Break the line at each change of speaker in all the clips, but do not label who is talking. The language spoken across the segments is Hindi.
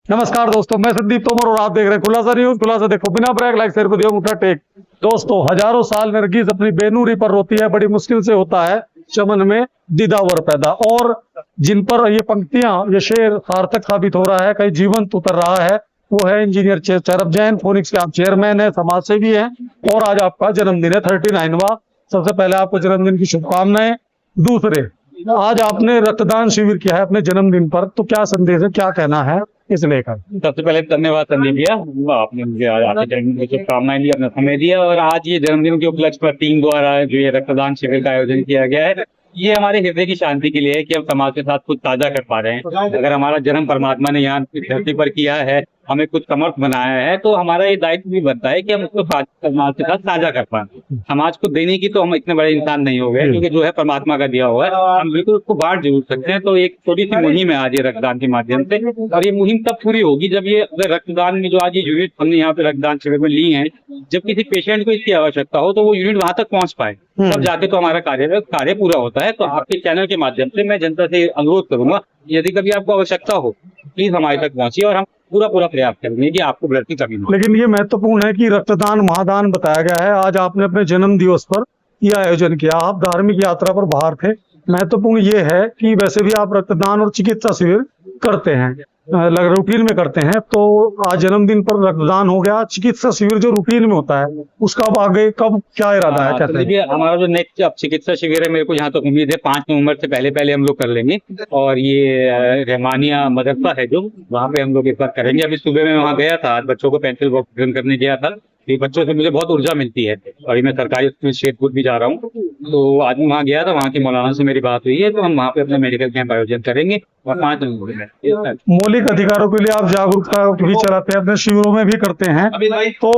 नमस्कार दोस्तों, मैं संदीप तोमर और आप देख रहे हैं खुलासा न्यूज। खुलासा देखो बिना ब्रेक, लाइक शेयर को दियो मुठा टेक। दोस्तों, हजारों साल नरगिस अपनी बेनूरी पर रोती है, बड़ी मुश्किल से होता है चमन में दीदावर पैदा। और जिन पर ये पंक्तियां, ये शेर सार्थक साबित हो रहा है, कहीं जीवंत उतर रहा है, वो है इंजीनियर चरब जैन। फोनिक्स के आप चेयरमैन है, समाज सेवी है और आज आपका जन्मदिन है 39वां। सबसे पहले आपको जन्मदिन की शुभकामनाएं। दूसरे, आज आपने रक्तदान शिविर किया है अपने जन्मदिन पर, तो क्या संदेश है, क्या कहना है इस लेकर?
सबसे पहले धन्यवाद संदीप भैया, आपने मुझे आज आपके जन्मदिन की शुभकामनाएं दी, अपना समय दिया। और आज ये जन्मदिन के उपलक्ष्य पर टीम द्वारा जो ये रक्तदान शिविर का आयोजन किया गया है, ये हमारे हृदय की शांति के लिए है कि हम समाज के साथ कुछ साझा कर पा रहे हैं। अगर हमारा जन्म परमात्मा ने यहाँ धरती पर किया है, हमें कुछ समर्थ बनाया है, तो हमारा ये दायित्व भी बनता है कि हम उसको समाज के साथ साझा कर पाए। समाज को देने की तो हम इतने बड़े इंसान नहीं हो गए, क्योंकि जो है परमात्मा का दिया हुआ है, हम बिल्कुल उसको बांट जरूर सकते हैं। तो एक छोटी सी मुहिम है आज ये रक्तदान के माध्यम से, और ये मुहिम तब पूरी होगी जब ये रक्तदान में जो आज ये यूनिट हमने यहाँ पे रक्तदान शिविर में ली है, जब किसी पेशेंट को इसकी आवश्यकता हो तो वो यूनिट वहां तक पहुंच पाए, तब जाके तो हमारा कार्य पूरा होता है। तो आपके चैनल के माध्यम से मैं जनता से अनुरोध करूंगा, यदि कभी आपको आवश्यकता हो प्लीज हमारे तक पहुंचिए और हम पूरा प्रयास करेंगे कि आपको ब्लड की कमी हो।
लेकिन ये महत्वपूर्ण है कि रक्तदान महादान बताया गया है। आज आपने अपने जन्म दिवस पर यह आयोजन किया, आप धार्मिक यात्रा पर बाहर थे। महत्वपूर्ण ये है कि वैसे भी आप रक्तदान और चिकित्सा शिविर करते हैं, रूटीन में करते हैं, तो आज जन्मदिन पर रक्तदान हो गया। चिकित्सा शिविर जो रूटीन में होता है, उसका अब आगे कब क्या इरादा है?
तो देखिए, हमारा जो नेक्स्ट अब चिकित्सा शिविर है, मेरे को यहाँ तक उम्मीद है 5 नवंबर से पहले हम लोग कर लेंगे। और ये रहमानिया मदरसा है जो, वहाँ पे हम लोग इस बार करेंगे। अभी सुबह में वहाँ गया था, आज बच्चों को पेंसिल बॉक्स वितरण करने गया था। ये बच्चों से मुझे बहुत ऊर्जा मिलती है। अभी मैं सरकारी स्कूल शेरपुर भी जा रहा हूँ, तो आज मैं वहाँ गया था, वहाँ के मौलाना से मेरी बात हुई है, तो हम वहाँ पे अपना मेडिकल कैंप आयोजन करेंगे। और 5 नवंबर में
मौलिक अधिकारों के लिए आप जागरूकता भी चलाते हैं, अपने शिविरों में भी करते हैं। तो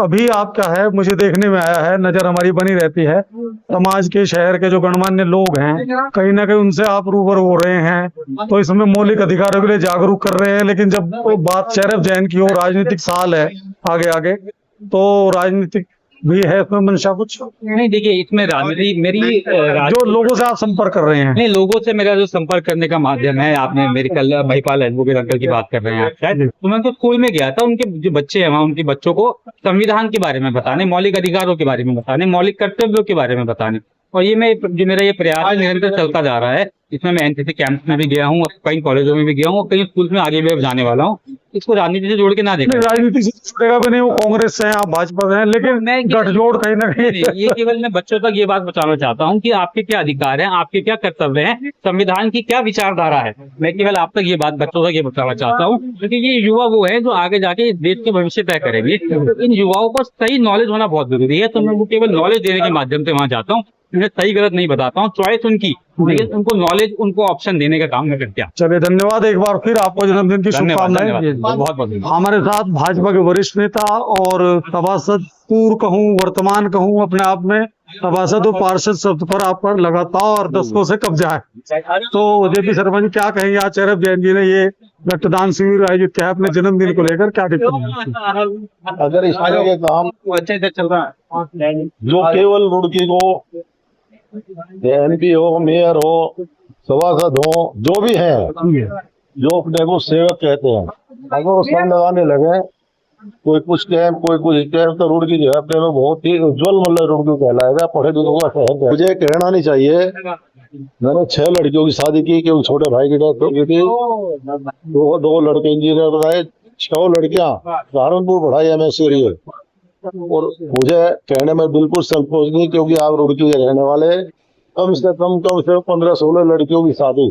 अभी आप क्या है, मुझे देखने में आया है, नजर हमारी बनी रहती है, समाज के शहर के जो गणमान्य लोग हैं, कहीं ना कहीं उनसे आप रूबरू हो रहे हैं, तो इसमें मौलिक अधिकारों के लिए जागरूक कर रहे हैं। लेकिन जब बात चरब जैन की और राजनीतिक साल है आगे, तो राजनीतिक भी है इसमें मंशा कुछ?
नहीं, देखिए इसमें राजनीति मेरी
जो लोगों से आप संपर्क कर रहे हैं?
नहीं, लोगों से मेरा जो संपर्क करने का माध्यम है, आपने मेरे कल महिपाल एडवोकेट अंकल की बात कर रहे हैं आप शायद, तो मैं तो स्कूल में गया था, उनके जो बच्चे हैं वहाँ, उनके बच्चों को संविधान के बारे में बताने, मौलिक अधिकारों के बारे में बताने, मौलिक कर्तव्यों के बारे में बताने। और ये मेरा ये प्रयास निरंतर चलता जा रहा है। इसमें मैं एनसीसी कैंप में भी गया हूँ, कई कॉलेजों में भी गया हूँ, कई स्कूल में आगे भी जाने वाला हूँ। इसको राजनीति से जोड़ के ना देखा।
राजनीति से जुड़ेगा भी नहीं, वो कांग्रेस से हैं, आप भाजपा से हैं, लेकिन मैं गठजोड़ कहीं ना कहीं।
ये केवल मैं बच्चों तक ये बात बताना चाहता हूँ कि आपके क्या अधिकार हैं, आपके क्या कर्तव्य हैं, संविधान की क्या विचारधारा है। मैं केवल आप तक ये बात, बच्चों तक ये बताना चाहता हूँ, क्योंकि ये युवा वो है जो आगे जाके इस देश के भविष्य तय करेंगे। तो इन युवाओं को सही नॉलेज होना बहुत जरूरी है। तो मैं वो केवल नॉलेज देने के माध्यम से वहाँ जाता हूँ, उन्हें सही गलत नहीं बताता हूँ, चॉइस उनकी, लेकिन उनको नॉलेज, उनको ऑप्शन देने का काम मैं करता हूँ।
चलिए, धन्यवाद एक बार फिर, आपको जन्मदिन की शुभकामनाएं।
बहुत बहुत।
हमारे साथ भाजपा के वरिष्ठ नेता और सभासद, पूर्व कहूँ वर्तमान कहूँ, अपने आप में सभासद और पार्षद शब्द पर आप पर लगातार दशकों से कब्जा है। तो जेपी शर्मा जी, क्या कहेंगे? आज चरब जैन जी ने ये रक्तदान शिविर आयोजित किया अपने जन्मदिन को लेकर, क्या टिप्पणी?
अगर इस तरह के काम
अच्छे से चल रहा है,
जो केवल रुड़की को एमपी हो, मेयर हो, सभासद हो, जो भी है, जो अपने को सेवक कहते हैं, अगर उसमें लगाने लगे, कोई कुछ कैंप, कोई कुछ कैंप, तो रुड़की जो है अपने में बहुत ही उज्जवल मतलब रुड़की कहलाएगा, पढ़े लिखों का शहर। मुझे कहना नहीं चाहिए, मैंने 6 लड़कियों की शादी की, क्योंकि छोटे भाई की डेथ हो गई थी। दो लड़के इंजीनियर बनाए, 6 लड़कियां सहारनपुर पढ़ाई एमएससी। और मुझे कहने में बिल्कुल संकोच नहीं, क्योंकि आप रुड़की के रहने वाले, कम से कम 15-16 लड़कियों की शादी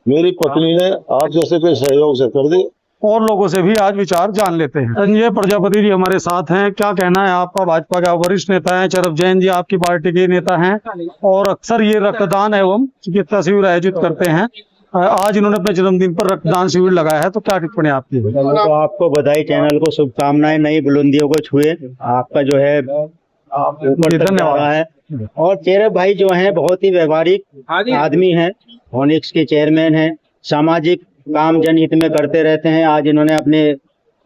मेरी पत्नी ने आप जैसे कोई सहयोग से कर दी।
और लोगों से भी आज विचार जान लेते हैं। संजय प्रजापति जी हमारे साथ हैं, क्या कहना है आपका? भाजपा के वरिष्ठ नेता हैं, चरब जैन जी आपकी पार्टी के नेता हैं, और अक्सर ये रक्तदान एवं चिकित्सा शिविर आयोजित करते हैं। आज इन्होंने अपने जन्मदिन पर रक्तदान शिविर लगाया है, तो क्या टिप्पणी आपकी?
तो आपको बधाई, चैनल को शुभकामनाएं, नई बुलंदियों को छुए, आपका जो है ऊपर तक जा रहा है। और चेरब भाई जो हैं बहुत ही व्यवहारिक आदमी हैं, फोनिक्स के चेयरमैन हैं, सामाजिक काम जनहित में करते रहते हैं। आज इन्होंने अपने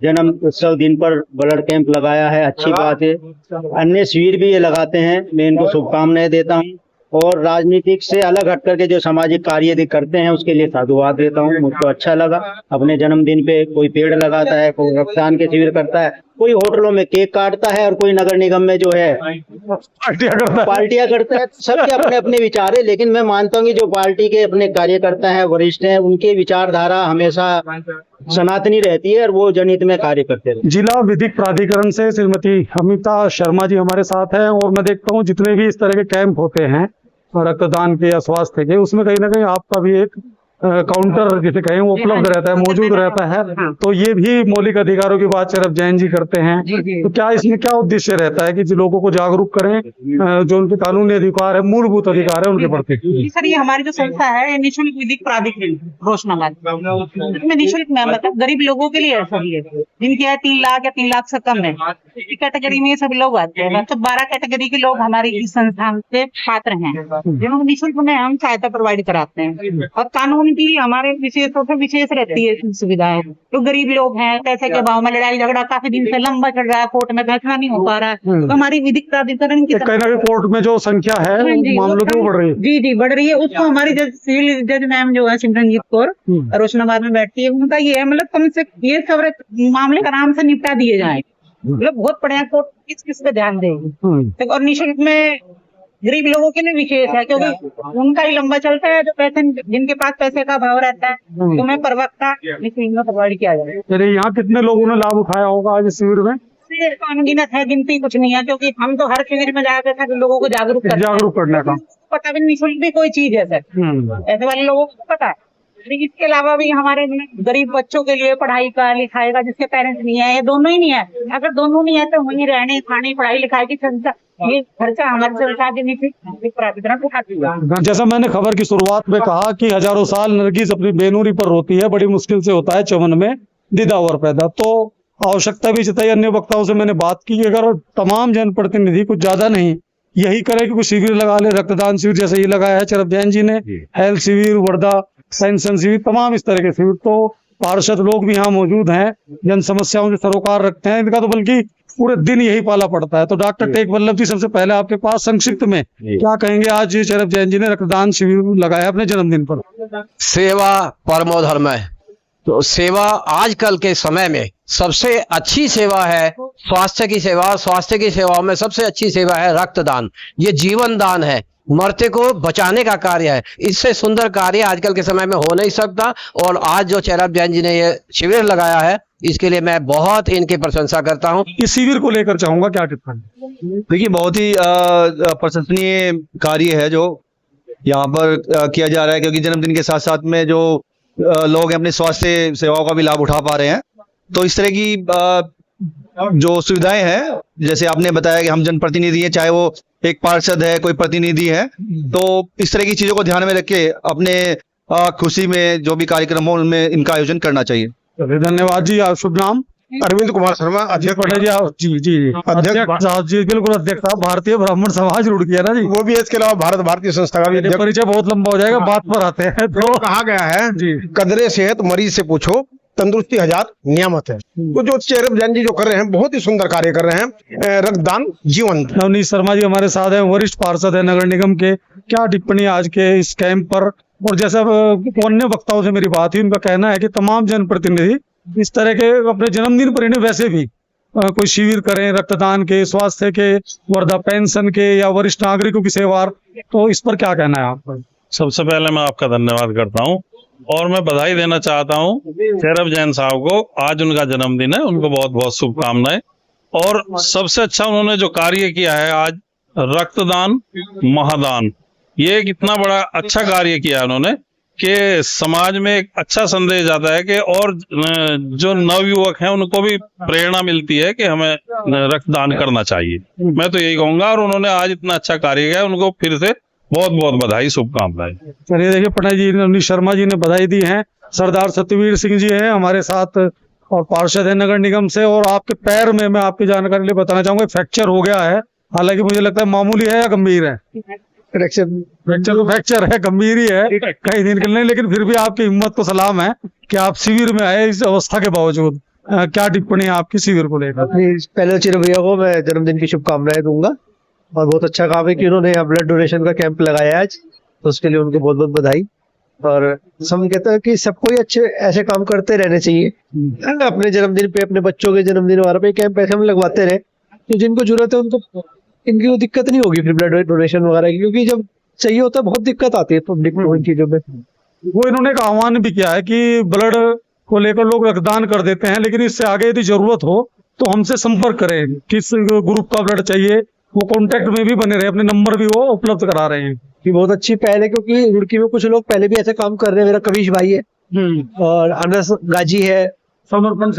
जन्म उत्सव दिन पर ब्लड कैंप लगाया है, अच्छी बात है। अन्य शिविर भी ये लगाते हैं, मैं इनको शुभकामनाएं देता हूँ। और राजनीतिक से अलग हट करके जो सामाजिक कार्य यदि करते हैं उसके लिए साधुवाद देता हूँ। मुझको अच्छा लगा। अपने जन्मदिन पे कोई पेड़ लगाता है, कोई रक्तदान के शिविर करता है, कोई होटलों में केक काटता है और कोई नगर निगम में जो है पार्टियां करता है। सबके अपने अपने विचार है, लेकिन मैं मानता हूँ कि जो पार्टी के अपने कार्यकर्ता हैं, वरिष्ठ हैं, उनकी विचारधारा हमेशा सनातनी रहती है और वो जनहित में कार्य करते रहते हैं।
जिला विधिक प्राधिकरण से श्रीमती अमिता शर्मा जी हमारे साथ हैं और मैं देखता हूँ जितने भी इस तरह के कैंप होते हैं रक्तदान के या स्वास्थ्य के, उसमें कहीं ना कहीं आपका भी एक काउंटर जिसे कहें वो उपलब्ध रहता है, मौजूद रहता है। तो ये भी मौलिक अधिकारों की बात चरब जैन जी करते हैं। तो क्या इसमें क्या उद्देश्य रहता है कि जो लोगों को जागरूक करें, जो उनके कानूनी अधिकार है, मूलभूत अधिकार है उनके प्रति?
सर, ये हमारी जो संस्था है निःशुल्क विधिक प्राधिकरण रोशनाबाद, इसमें निःशुल्क में मतलब गरीब लोगों के लिए है सर। ये जिनकी है 3 लाख या 3 लाख से कम है, इस कैटेगरी में सभी लोग आते हैं। तो 12 कैटेगरी के लोग हमारी इस संस्था से छात्र हैं, जिन्होंने निःशुल्क में हम सहायता प्रोवाइड कराते हैं। और कानून की हमारे विशेषों से विशेष रहती है सुविधाएं। तो गरीब लोग हैं, पैसे के अभाव में लड़ाई झगड़ा काफी दिन से लंबा चल रहा है, कोर्ट में फैसला नहीं हो पा रहा है, तो हमारी विधिक प्राधिकरण की
कहीं ना कहीं कोर्ट में जो संख्या है मामलों की वो बढ़ रही है।
जी बढ़ रही है। उसको हमारी सिविल जज मैम जो है सिमरनजीत कौर रोशनाबाद में बैठती है, उनका ये है मतलब कम से ये सब मामले आराम से निपटा दिए जाए। मतलब बहुत बढ़िया कोर्ट किस पे ध्यान देगी। और निःशुल्क में गरीब लोगों के लिए विशेष है, क्योंकि उनका ही लंबा चलता है। जो पैसे जिनके पास पैसे का भाव रहता है, तो मैं प्रवक्ता निःशुल्क में प्रोवाइड किया जाए।
यहाँ कितने लोगों ने लाभ उठाया होगा आज इस शिविर में?
अनगिनत है, गिनती कुछ नहीं है, क्योंकि हम तो हर शिविर में जाकर था लोगों को जागरूक करने का पता भी निःशुल्क भी कोई चीज है सर, ऐसे वाले लोगों को पता है। इसके अलावा भी हमारे गरीब बच्चों के लिए पढ़ाई का लिखाई का, जिसके पेरेंट्स नहीं है, ये दोनों ही नहीं है। अगर दोनों नहीं है तो वहीं रहने खाने पढ़ाई लिखाई की ये खर्चा हमारे सरकार की प्राधिकरण उठाती है।
जैसा मैंने खबर की शुरुआत में कहा कि हजारों साल नरगिस अपनी बेनूरी पर रोती है, बड़ी मुश्किल से होता है चमन में दीदावर पैदा। तो आवश्यकता भी जताई, अन्य वक्ताओं से मैंने बात की, अगर तमाम जनप्रतिनिधि कुछ ज्यादा नहीं यही करे कि कुछ शिविर लगा ले, रक्तदान शिविर जैसे ये लगाया है चरब जैन जी ने, हेल्थ शिविर, वर्धा पेंशन शिविर, तमाम इस तरह के शिविर। तो पार्षद लोग भी यहाँ मौजूद हैं, जन समस्याओं से सरोकार रखते हैं, इनका तो बल्कि पूरे दिन यही पाला पड़ता है। तो डॉक्टर टेक वल्लभ जी, सबसे पहले आपके पास संक्षिप्त में क्या कहेंगे? आज चरब जैन जी ने रक्तदान शिविर लगाया अपने जन्मदिन पर।
सेवा परमो धर्म है, तो सेवा आजकल के समय में सबसे अच्छी सेवा है स्वास्थ्य की सेवा। स्वास्थ्य की सेवाओं में सबसे अच्छी सेवा है रक्तदान। ये जीवन दान है, मरते को बचाने का कार्य है। इससे सुंदर कार्य आजकल के समय में हो नहीं सकता। और आज जो चरब जैन जी ने ये शिविर लगाया है, इसके लिए मैं बहुत इनकी प्रशंसा करता हूँ।
इस शिविर को लेकर चाहूंगा क्या टिप्पणी?
देखिए, बहुत ही प्रशंसनीय कार्य है जो यहाँ पर किया जा रहा है, क्योंकि जन्मदिन के साथ साथ में जो लोग अपने स्वास्थ्य सेवाओं का भी लाभ उठा पा रहे हैं। तो इस तरह की जो सुविधाएं हैं, जैसे आपने बताया कि हम जनप्रतिनिधि हैं, चाहे वो एक पार्षद है, कोई प्रतिनिधि है, तो इस तरह की चीजों को ध्यान में रख के अपने खुशी में जो भी कार्यक्रम हो उनमें इनका आयोजन करना चाहिए।
धन्यवाद जी। शुभ नाम?
अरविंद कुमार शर्मा, अध्यक्ष।
जी जी अध्यक्ष साहब जी, बिल्कुल अध्यक्ष साहब। भारतीय ब्राह्मण समाज रुड़ गया ना जी,
वो भी है। इसके अलावा भारत भारतीय संस्था का भी
परिचय बहुत लंबा हो जाएगा, बात पर आते हैं। तो
कहा गया है जी, कदरे सेहत मरीज से पूछो, तंदुरुस्ती 1000 नियामत है। तो जो चरब जैन जी जो कर रहे हैं, बहुत ही सुंदर कार्य कर रहे हैं। रक्तदान जीवन।
नवनीत शर्मा जी हमारे साथ हैं, वरिष्ठ पार्षद है नगर निगम के। क्या टिप्पणी आज के इस कैंप पर? और जैसा अन्य वक्ताओं से मेरी बात हुई, उनका कहना है कि तमाम जनप्रतिनिधि इस तरह के अपने जन्मदिन पर इन्हें वैसे भी कोई शिविर करें, रक्तदान के, स्वास्थ्य के, वर्धा पेंशन के या वरिष्ठ नागरिकों की सेवा। तो इस पर क्या कहना है आपका?
सबसे पहले मैं आपका धन्यवाद करता हूं और मैं बधाई देना चाहता हूं चरब जैन साहब को। आज उनका जन्मदिन है, उनको बहुत बहुत शुभकामनाएं। और सबसे अच्छा उन्होंने जो कार्य किया है आज, रक्तदान महादान, ये एक इतना बड़ा अच्छा कार्य किया उन्होंने कि समाज में एक अच्छा संदेश आता है कि और जो नवयुवक हैं उनको भी प्रेरणा मिलती है कि हमें रक्तदान करना चाहिए। मैं तो यही कहूंगा। और उन्होंने आज इतना अच्छा कार्य किया, उनको फिर से बहुत बहुत बधाई, शुभकामनाएं।
चलिए देखिए, पटना जी नवनीत शर्मा जी ने बधाई दी है। सरदार सत्यवीर सिंह जी हैं हमारे साथ और पार्षद है नगर निगम से। और आपके पैर में मैं आपकी जानकारी लिए बताना चाहूंगा, फ्रैक्चर हो गया है। हालांकि मुझे लगता है मामूली है या गंभीर है? फ्रैक्चर है, गंभीर ही है, कई दिन के लिए। लेकिन फिर भी आपकी हिम्मत को सलाम है कि आप शिविर में आए इस अवस्था के बावजूद। क्या टिप्पणी है आपकी शिविर को लेकर?
पहले चिर भैया को मैं जन्मदिन की शुभकामनाएं दूंगा और बहुत अच्छा काम है कि उन्होंने यहाँ ब्लड डोनेशन का कैंप लगाया है आज, तो उसके लिए उनको बहुत बहुत बधाई। और हम कहते हैं कि सबको ही अच्छे ऐसे काम करते रहने चाहिए, अपने जन्मदिन पे, अपने बच्चों के जन्मदिन वगैरह पे कैंप ऐसे हम लगवाते रहे, तो जिनको जरूरत है उनको इनकी वो दिक्कत नहीं होगी फिर ब्लड डोनेशन वगैरह की, क्योंकि जब चाहिए होता है बहुत दिक्कत आती है पब्लिक को इन चीजों में।
वो इन्होंने एक आह्वान भी किया है कि ब्लड को लेकर लोग रक्तदान कर देते हैं, लेकिन इससे आगे यदि जरूरत हो तो हमसे संपर्क करें, किस ग्रुप का ब्लड चाहिए, वो कांटेक्ट में भी बने रहे, अपने नंबर भी वो उपलब्ध करा रहे हैं।
ये बहुत अच्छी पहल है, क्योंकि रुड़की में कुछ लोग पहले भी ऐसे काम कर रहे हैं। मेरा कविश भाई है और अनस गाजी है,
समर्पण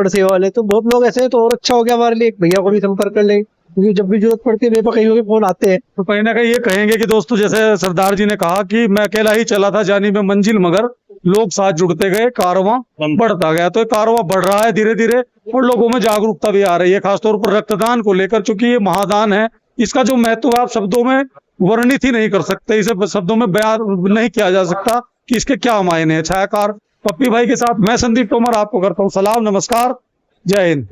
सेवा वाले, तो बहुत लोग ऐसे हैं, तो और अच्छा हो गया हमारे लिए। भैया को भी संपर्क कर लें, क्योंकि जब भी जरूरत पड़ती है मेरे पास कहीं भी फोन आते हैं।
तो कहीं ना कहीं ये कहेंगे कि दोस्तों, जैसे सरदार जी ने कहा कि मैं अकेला ही चला था जानी में मंजिल, मगर लोग साथ जुड़ते गए, कारवां बढ़ता गया। तो ये कारवां बढ़ रहा है धीरे धीरे, और लोगों में जागरूकता भी आ रही है, खासतौर पर रक्तदान को लेकर, क्योंकि ये महादान है। इसका जो महत्व आप शब्दों में वर्णित ही नहीं कर सकते, इसे शब्दों में बयान नहीं किया जा सकता कि इसके क्या मायने हैं। छायाकार पप्पी भाई के साथ मैं संदीप तोमर आपको करता हूँ सलाम, नमस्कार, जय हिंद।